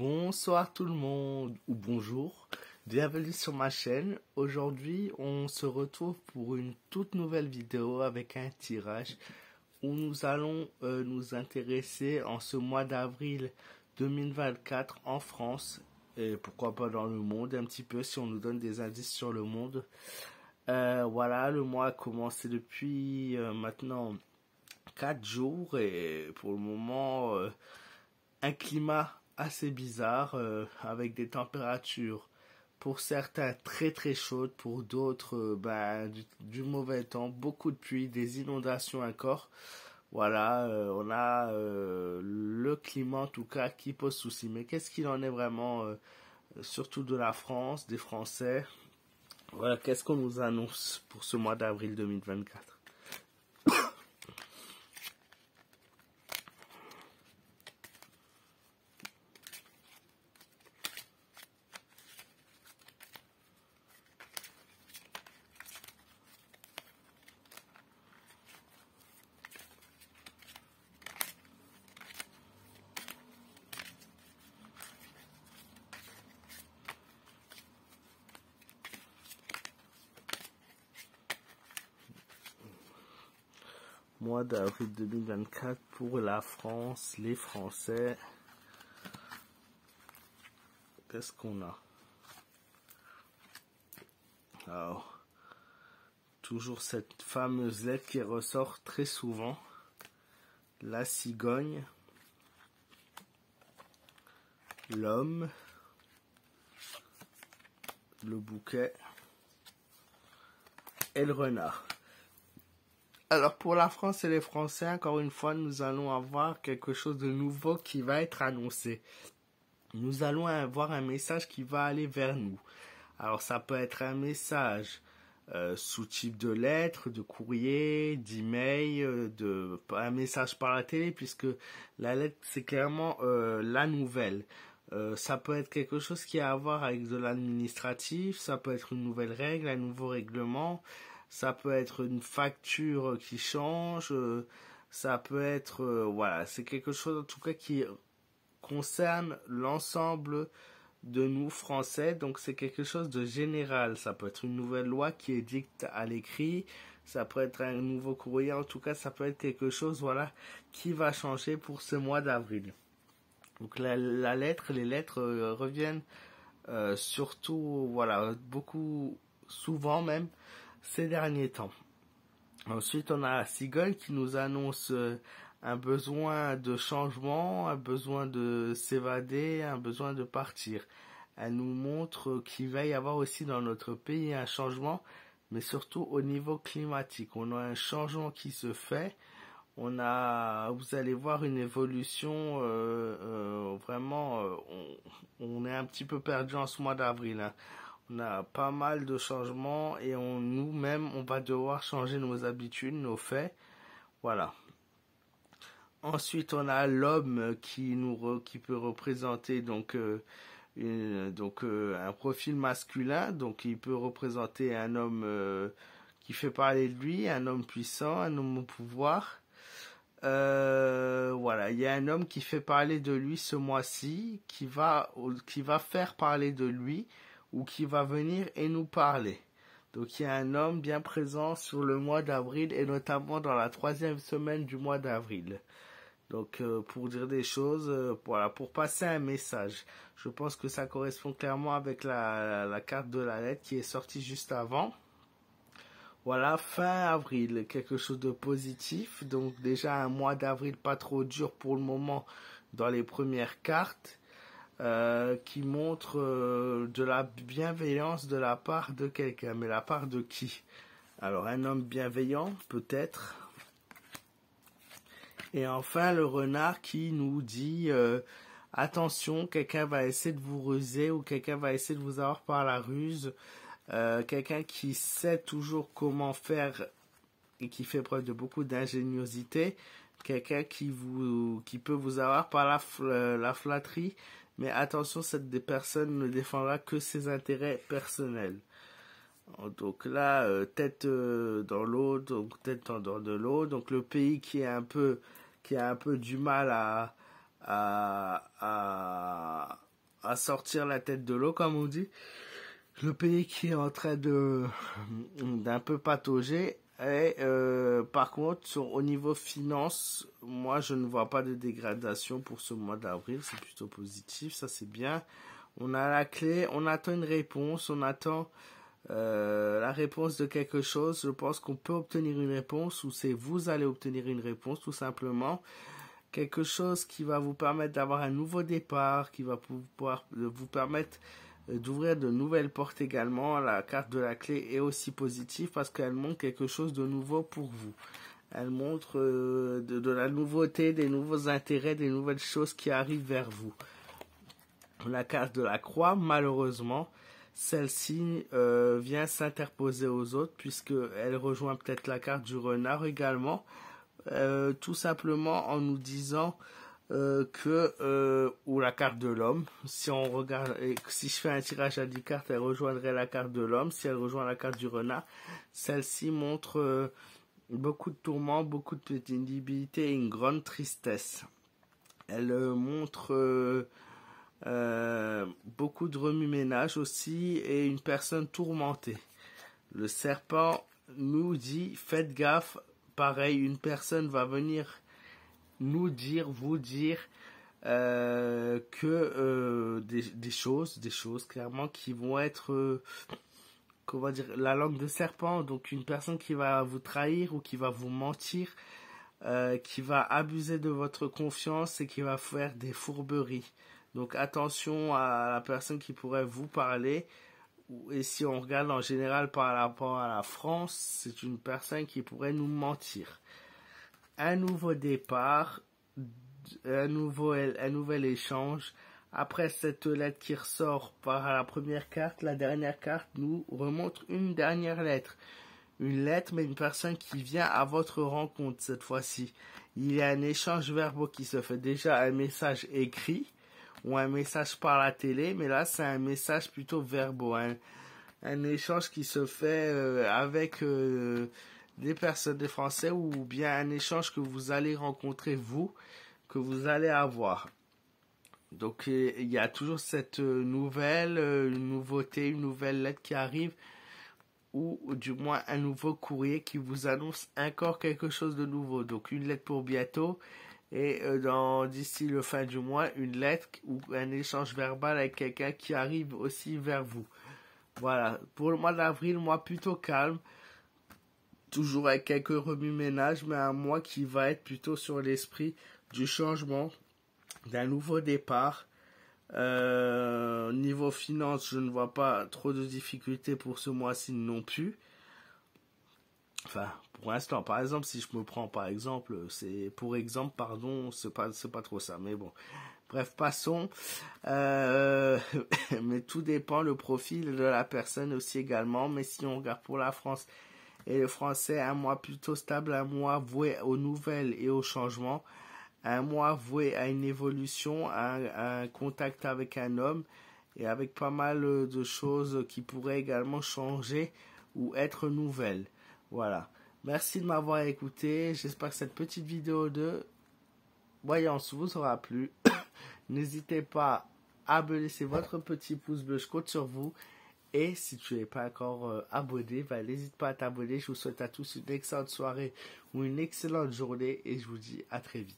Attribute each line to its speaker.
Speaker 1: Bonsoir tout le monde, ou bonjour, bienvenue sur ma chaîne. Aujourd'hui, on se retrouve pour une toute nouvelle vidéo avec un tirage où nous allons nous intéresser en ce mois d'avril 2024 en France, et pourquoi pas dans le monde un petit peu si on nous donne des indices sur le monde. Voilà, le mois a commencé depuis maintenant 4 jours et pour le moment, un climat assez bizarre avec des températures pour certains très très chaudes, pour d'autres du mauvais temps, beaucoup de pluie, des inondations encore. Voilà, on a le climat en tout cas qui pose souci. Mais qu'est-ce qu'il en est vraiment, surtout de la France, des Français? Voilà, qu'est-ce qu'on nous annonce pour ce mois d'avril 2024? Mois d'avril 2024 pour la France, les Français. Qu'est-ce qu'on a? Alors, toujours cette fameuse lettre qui ressort très souvent. La cigogne, l'homme, le bouquet et le renard. Alors pour la France et les Français, encore une fois, nous allons avoir quelque chose de nouveau qui va être annoncé. Nous allons avoir un message qui va aller vers nous. Alors ça peut être un message sous type de lettre, de courrier, d'email, un message par la télé, puisque la lettre c'est clairement la nouvelle. Ça peut être quelque chose qui a à voir avec de l'administratif, ça peut être une nouvelle règle, un nouveau règlement, ça peut être une facture qui change, ça peut être, voilà, c'est quelque chose en tout cas qui concerne l'ensemble de nous Français, donc c'est quelque chose de général. Ça peut être une nouvelle loi qui est dictée à l'écrit, ça peut être un nouveau courrier, en tout cas ça peut être quelque chose, voilà, qui va changer pour ce mois d'avril. Donc la lettre, les lettres reviennent surtout, voilà, beaucoup, souvent même, ces derniers temps. Ensuite, on a la cigogne qui nous annonce un besoin de changement, un besoin de s'évader, un besoin de partir. Elle nous montre qu'il va y avoir aussi dans notre pays un changement, mais surtout au niveau climatique. On a un changement qui se fait. Vous allez voir une évolution vraiment. On est un petit peu perdu en ce mois d'avril, hein. On a pas mal de changements et nous-mêmes, on va devoir changer nos habitudes, nos faits. Voilà. Ensuite, on a l'homme qui peut représenter un profil masculin. Donc, il peut représenter un homme qui fait parler de lui, un homme puissant, un homme au pouvoir. Voilà, il y a un homme qui fait parler de lui ce mois-ci, qui va faire parler de lui, ou qui va venir et nous parler. Donc il y a un homme bien présent sur le mois d'avril et notamment dans la 3e semaine du mois d'avril. Donc pour dire des choses, voilà, pour passer un message. Je pense que ça correspond clairement avec la carte de la lettre qui est sortie juste avant. Voilà, fin avril, quelque chose de positif. Donc déjà un mois d'avril pas trop dur pour le moment dans les premières cartes. Qui montre de la bienveillance de la part de quelqu'un. Mais la part de qui? Alors, un homme bienveillant, peut-être. Et enfin, le renard qui nous dit attention, quelqu'un va essayer de vous ruser ou quelqu'un va essayer de vous avoir par la ruse. Quelqu'un qui sait toujours comment faire et qui fait preuve de beaucoup d'ingéniosité. Quelqu'un qui peut vous avoir par la flatterie. Mais attention, cette personne ne défendra que ses intérêts personnels. Donc là, tête dans l'eau, donc tête en dehors de l'eau. Donc le pays qui a un peu du mal à à sortir la tête de l'eau, comme on dit. Le pays qui est en train d'un peu patauger. Et par contre, au niveau finance, moi je ne vois pas de dégradation pour ce mois d'avril. C'est plutôt positif, ça c'est bien. On a la clé, on attend une réponse, on attend la réponse de quelque chose. Je pense qu'on peut obtenir une réponse, ou c'est vous allez obtenir une réponse tout simplement. Quelque chose qui va vous permettre d'avoir un nouveau départ, qui va pouvoir vous permettre d'ouvrir de nouvelles portes également. La carte de la clé est aussi positive parce qu'elle montre quelque chose de nouveau pour vous. Elle montre de la nouveauté, des nouveaux intérêts, des nouvelles choses qui arrivent vers vous. La carte de la croix, malheureusement, celle-ci vient s'interposer aux autres puisqu'elle rejoint peut-être la carte du renard également. Tout simplement en nous disant ou la carte de l'homme, si on regarde, si je fais un tirage à 10 cartes, elle rejoindrait la carte de l'homme. Si elle rejoint la carte du renard, celle-ci montre beaucoup de tourments, beaucoup de pénibilité et une grande tristesse. Elle montre beaucoup de remue-ménage aussi et une personne tourmentée. Le serpent nous dit faites gaffe. Pareil, une personne va venir nous dire, vous dire que des choses clairement qui vont être, comment dire, la langue de serpent. Donc une personne qui va vous trahir ou qui va vous mentir, qui va abuser de votre confiance et qui va faire des fourberies. Donc attention à la personne qui pourrait vous parler. Et si on regarde en général par rapport à la France, c'est une personne qui pourrait nous mentir. Un nouveau départ, un nouvel échange. Après cette lettre qui ressort par la première carte, la dernière carte nous remontre une dernière lettre. Une lettre, mais une personne qui vient à votre rencontre cette fois-ci. Il y a un échange verbal qui se fait, déjà un message écrit ou un message par la télé, mais là c'est un message plutôt verbal, un échange qui se fait avec des personnes, des Français, ou bien un échange que vous allez rencontrer vous, que vous allez avoir. Donc il y a toujours cette nouvelle, une nouveauté, une nouvelle lettre qui arrive, ou du moins un nouveau courrier qui vous annonce encore quelque chose de nouveau. Donc une lettre pour bientôt. Et d'ici le fin du mois, une lettre ou un échange verbal avec quelqu'un qui arrive aussi vers vous. Voilà, pour le mois d'avril, mois plutôt calme, toujours avec quelques remue-ménages, mais un mois qui va être plutôt sur l'esprit du changement, d'un nouveau départ. Niveau finance, je ne vois pas trop de difficultés pour ce mois-ci non plus. Enfin, pour l'instant, par exemple, si je me prends par exemple, c'est pas trop ça, mais bon. Bref, passons. Mais tout dépend le profil de la personne aussi également. Mais si on regarde pour la France et le Français, un mois plutôt stable, un mois voué aux nouvelles et aux changements, un mois voué à une évolution, à un contact avec un homme et avec pas mal de choses qui pourraient également changer ou être nouvelles. Voilà. Merci de m'avoir écouté. J'espère que cette petite vidéo de voyance vous aura plu. N'hésitez pas à me laisser votre petit pouce bleu. Je compte sur vous. Et si tu n'es pas encore abonné, n'hésite pas à t'abonner. Je vous souhaite à tous une excellente soirée ou une excellente journée. Et je vous dis à très vite.